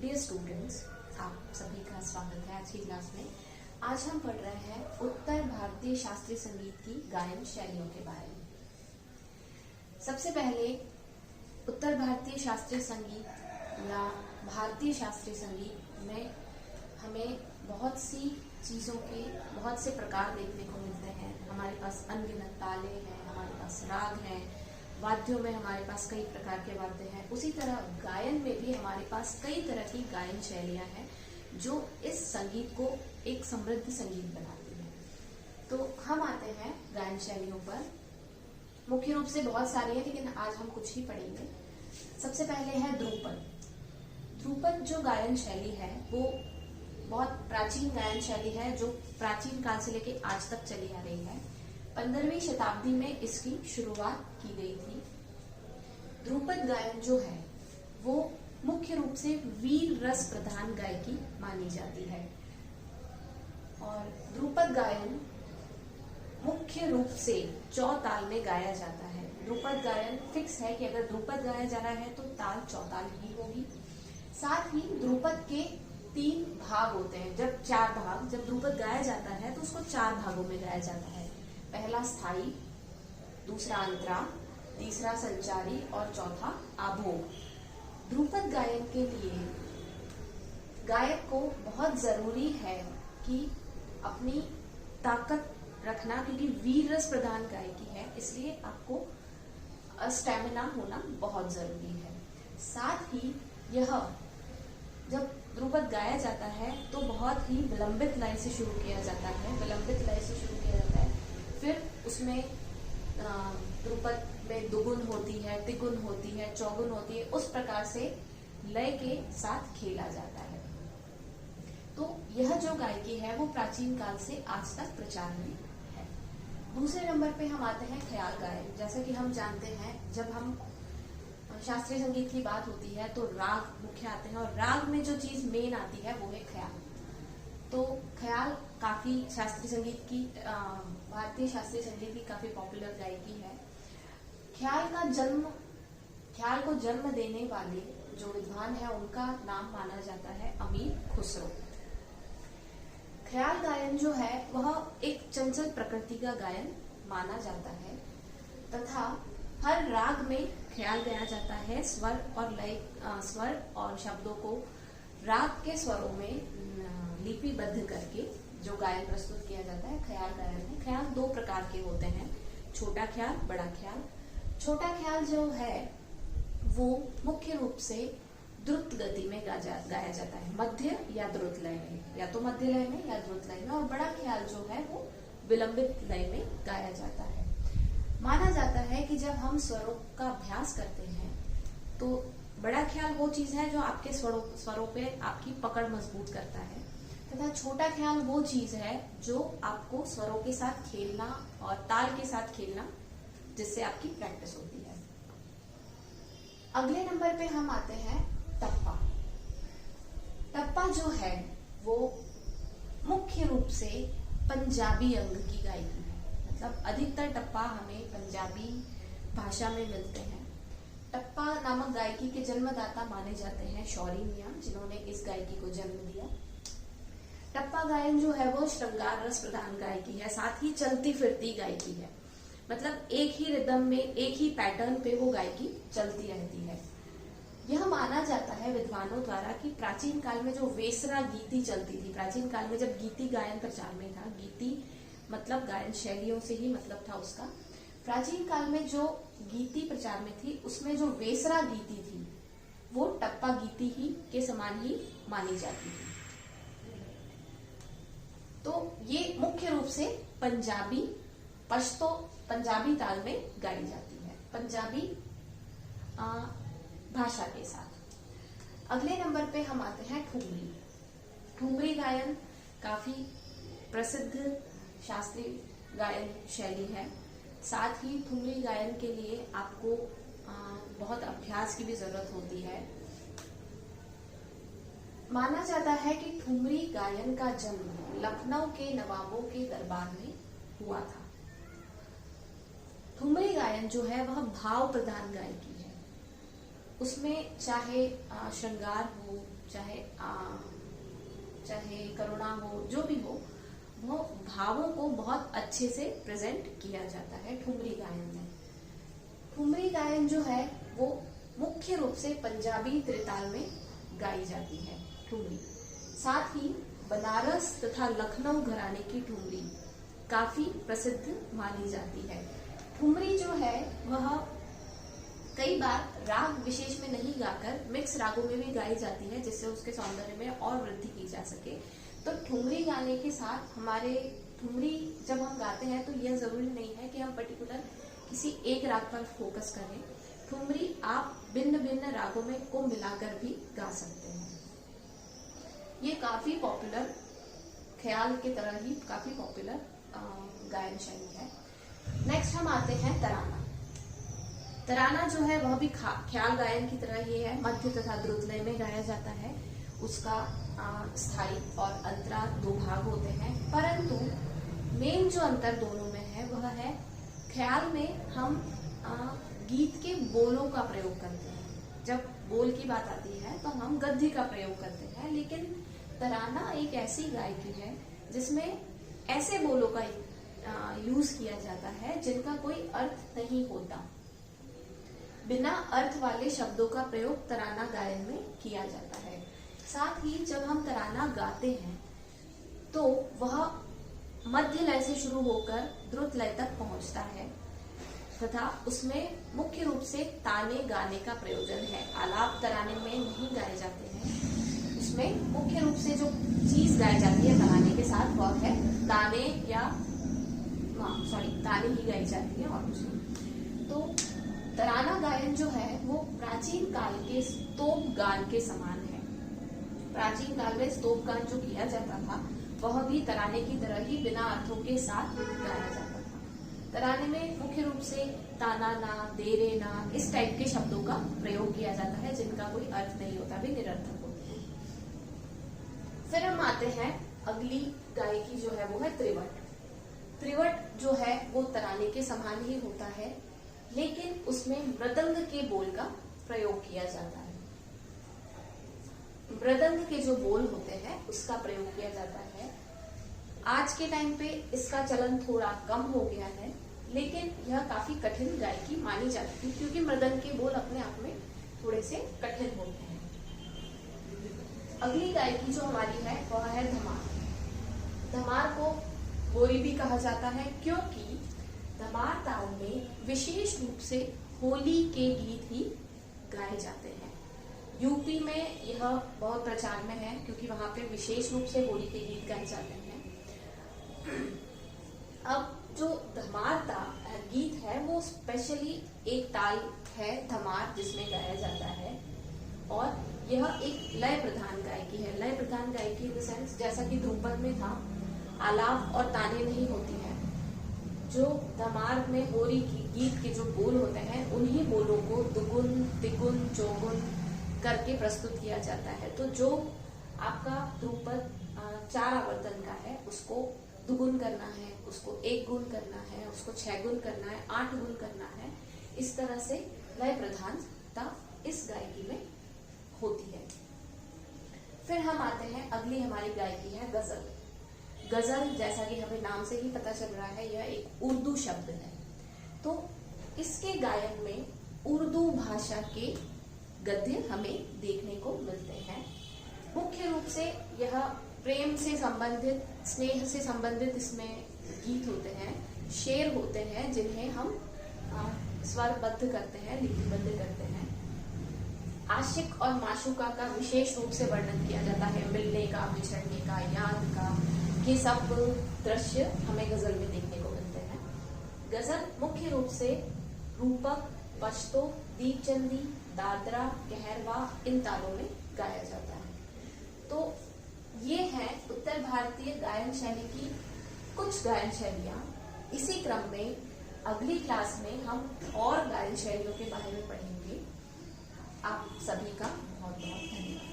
Dear students, आप सभी का स्वागत है आज की क्लास में। आज हम पढ़ रहे हैं उत्तर भारतीय शास्त्रीय संगीत की गायन शैलियों के बारे में। सबसे पहले उत्तर भारतीय शास्त्रीय संगीत या भारतीय शास्त्रीय संगीत में हमें बहुत सी चीज़ों के बहुत से प्रकार देखने को मिलते हैं। हमारे पास अनगिनत ताले हैं, हमारे पास राग हैं, वाद्यों में हमारे पास कई प्रकार के वाद्य हैं। उसी तरह गायन में भी हमारे पास कई तरह की गायन शैलियाँ हैं जो इस संगीत को एक समृद्ध संगीत बनाती हैं। तो हम आते हैं गायन शैलियों पर। मुख्य रूप से बहुत सारी है, लेकिन आज हम कुछ ही पढ़ेंगे। सबसे पहले है ध्रुपद। ध्रुपद जो गायन शैली है वो बहुत प्राचीन गायन शैली है जो प्राचीन काल से लेकर आज तक चली आ रही है। 15वीं शताब्दी में इसकी शुरुआत की गई थी। ध्रुपद गायन जो है वो मुख्य रूप से वीर रस प्रधान गायकी मानी जाती है और ध्रुपद गायन मुख्य रूप से चौताल में गाया जाता है। ध्रुपद गायन फिक्स है कि अगर ध्रुपद गाया जा रहा है तो ताल चौताल ही होगी। साथ ही ध्रुपद के 3 भाग होते हैं। जब 4 भाग, जब ध्रुपद गाया जाता है तो उसको 4 भागों में गाया जाता है। पहला स्थाई, दूसरा अंतरा, तीसरा संचारी और चौथा आभोग। ध्रुपद गायन के लिए गायक को बहुत जरूरी है कि अपनी ताकत रखना, क्योंकि वीर रस प्रधान गायकी है, इसलिए आपको स्टैमिना होना बहुत जरूरी है। साथ ही यह जब ध्रुपद गाया जाता है तो बहुत ही विलंबित लय से शुरू किया जाता है। विलंबित लय से शुरू किया जाता है, फिर उसमें ध्रुपद में दुगुन होती है, तिगुन होती है, चौगुन होती है। उस प्रकार से लय के साथ खेला जाता है। तो यह जो गायकी है वो प्राचीन काल से आज तक प्रचार में है। दूसरे नंबर पे हम आते हैं ख्याल गायन। जैसा कि हम जानते हैं, जब हम शास्त्रीय संगीत की बात होती है तो राग मुख्य आते हैं और राग में जो चीज मेन आती है वो है ख्याल। तो ख्याल काफी शास्त्रीय संगीत की भारतीय शास्त्रीय संगीत की काफी पॉपुलर गायकी है। ख्याल को जन्म देने वाले जो विद्वान है उनका नाम माना जाता है अमीर खुसरो। ख्याल गायन जो है वह एक चंचल प्रकृति का गायन माना जाता है तथा हर राग में ख्याल गाया जाता है। स्वर और लय, स्वर और शब्दों को राग के स्वरों में लिपिबद्ध करके जो गायन प्रस्तुत किया जाता है ख्याल गायन है। ख्याल 2 प्रकार के होते हैं, छोटा ख्याल, बड़ा ख्याल। छोटा ख्याल जो है वो मुख्य रूप से द्रुत गति में गाया जाता है, मध्य या द्रुत लय में, या तो मध्य लय में या द्रुत लय में। और बड़ा ख्याल जो है वो विलंबित लय में गाया जाता है। माना जाता है कि जब हम स्वरों का अभ्यास करते हैं तो बड़ा ख्याल वो चीज है जो आपके स्वरों पे आपकी पकड़ मजबूत करता है, तथा छोटा ख्याल वो चीज है जो आपको स्वरों के साथ खेलना और ताल के साथ खेलना, जिससे आपकी प्रैक्टिस होती है। अगले नंबर पे हम आते हैं टप्पा। टप्पा जो है वो मुख्य रूप से पंजाबी अंग की गायकी है। मतलब अधिकतर टप्पा हमें पंजाबी भाषा में मिलते हैं। टप्पा नामक गायकी के जन्मदाता माने जाते हैं शौरी मियां, जिन्होंने इस गायकी को जन्म दिया। टप्पा गायन जो है वो श्रृंगार रस प्रधान गायकी है, साथ ही चलती फिरती गायकी है। मतलब एक ही रिदम में, एक ही पैटर्न पे वो गायकी चलती रहती है। यह माना जाता है विद्वानों द्वारा कि प्राचीन काल में जो वेसरा गीति चलती थी, प्राचीन काल में जब गीति गायन प्रचार में था, गीति मतलब गायन शैलियों से ही मतलब था उसका। प्राचीन काल में जो गीति प्रचार में थी उसमें जो वेसरा गीति थी वो टप्पा गीति ही के समान ही मानी जाती थी। तो ये मुख्य रूप से पश्तो पंजाबी ताल में गाई जाती है, पंजाबी भाषा के साथ। अगले नंबर पे हम आते हैं ठुमरी। ठुमरी गायन काफी प्रसिद्ध शास्त्रीय गायन शैली है। साथ ही ठुमरी गायन के लिए आपको बहुत अभ्यास की भी जरूरत होती है। माना जाता है कि ठुमरी गायन का जन्म लखनऊ के नवाबों के दरबार में हुआ था। ठुमरी गायन जो है वह भाव प्रधान गायकी है। उसमें चाहे श्रृंगार हो, चाहे करुणा हो, जो भी हो, वो भावों को बहुत अच्छे से प्रेजेंट किया जाता है ठुमरी गायन में। ठुमरी गायन जो है वो मुख्य रूप से पंजाबी त्रिताल में गाई जाती है ठुमरी। साथ ही बनारस तथा लखनऊ घराने की ठुमरी काफी प्रसिद्ध मानी जाती है। ठुमरी जो है वह कई बार राग विशेष में नहीं गाकर मिक्स रागों में भी गाई जाती है, जिससे उसके सौंदर्य में और वृद्धि की जा सके। तो ठुमरी गाने के साथ हमारे ठुमरी जब हम गाते हैं तो यह जरूरी नहीं है कि हम पर्टिकुलर किसी एक राग पर फोकस करें। ठुमरी आप भिन्न भिन्न रागों में को मिलाकर भी गा सकते हैं। ये काफी पॉपुलर, ख्याल की तरह ही काफी पॉपुलर गायन शैली है। नेक्स्ट हम आते हैं तराना। तराना जो है वह भी ख्याल गायन की तरह ही है, मध्य तथा द्रुत लय में गाया जाता है। उसका स्थाई और अंतरा दो भाग होते हैं, परंतु मेन जो अंतर दोनों में है वह है ख्याल में हम गीत के बोलों का प्रयोग करते हैं। जब बोल की बात आती है तो हम गद्य का प्रयोग करते हैं, लेकिन तराना एक ऐसी गायकी है जिसमें ऐसे बोलों का यूज किया जाता है जिनका कोई अर्थ नहीं होता। बिना अर्थ वाले शब्दों का प्रयोग तराना गायन में किया जाता है। साथ ही जब हम तराना गाते हैं तो वह मध्य लय से शुरू होकर द्रुत लय तक पहुंचता है तथा उसमें मुख्य रूप से ताने गाने का प्रयोजन है। आलाप तराने में नहीं गाए जाते हैं। उसमें मुख्य रूप से जो चीज गाई जाती है तराने के साथ वह है ताने या ताने ही गाई जाती है और कुछ नहीं। तो तराना गायन जो है वो प्राचीन काल के स्तोप गान के समान है। प्राचीन काल में स्तोप गान जो किया जाता था वह भी तराने की तरह ही बिना अर्थों के साथ गाया जाता था। तराने में मुख्य रूप से ताना ना, देरे ना, इस टाइप के शब्दों का प्रयोग किया जाता है जिनका कोई अर्थ नहीं होता, भी निरर्थक होते हैं। फिर हम आते हैं अगली गायकी जो है वो है त्रिवट। त्रिवट जो है वो तराने के समान ही होता है, लेकिन उसमें मृदंग के बोल का प्रयोग किया जाता है। मृदंग के जो बोल होते हैं उसका प्रयोग किया जाता है। आज के टाइम पे इसका चलन थोड़ा कम हो गया है, लेकिन यह काफी कठिन गायकी मानी जाती है क्योंकि मृदंग के बोल अपने आप में थोड़े से कठिन होते हैं। अगली गायकी जो हमारी है वह है धमार। धमार को बोरी भी कहा जाता है क्योंकि धमार ताल में विशेष रूप से होली के गीत ही गाए जाते हैं। यूपी में यह बहुत प्रचार में है क्योंकि वहां पे विशेष रूप से होली के गीत गाए जाते हैं। अब जो धमार गीत है वो स्पेशली एक ताल है धमार जिसमें गाया जाता है और यह एक लय प्रधान गायकी है। लय प्रधान गायकी इन द सेंस जैसा कि ध्रुपद में था, आलाप और ताने नहीं होती है। जो धमार में होली की गीत के जो बोल होते हैं उन्हीं बोलों को दुगुन, तिगुन, चौगुन करके प्रस्तुत किया जाता है। तो जो आपका ध्रुपद 4 आवर्तन का है उसको दुगुन करना है, उसको 1 गुण करना है, उसको 6 गुण करना है, 8 गुण करना है। इस तरह से लय प्रधानता इस गायकी में होती है। फिर हम आते हैं, अगली हमारी गायकी है गजल। गजल जैसा कि हमें नाम से ही पता चल रहा है यह एक उर्दू शब्द है। तो इसके गायन में उर्दू भाषा के गद्य हमें देखने को मिलते हैं। मुख्य रूप से यह प्रेम से संबंधित, स्नेह से संबंधित इसमें गीत होते हैं, शेर होते हैं जिन्हें हम स्वरबद्ध करते हैं, लिपिबद्ध करते हैं। आशिक और माशूका का विशेष रूप से वर्णन किया जाता है, मिलने का, बिछड़ने का, याद का, ये सब दृश्य हमें गजल में देखने को मिलते हैं। गजल मुख्य रूप से रूपक, पश्तो, दीपचंदी, दादरा, कहरवा इन तालों में गाया जाता है। तो ये है उत्तर भारतीय गायन शैली की कुछ गायन शैलियां। इसी क्रम में अगली क्लास में हम और गायन शैलियों के बारे में पढ़ेंगे। आप सभी का बहुत बहुत धन्यवाद।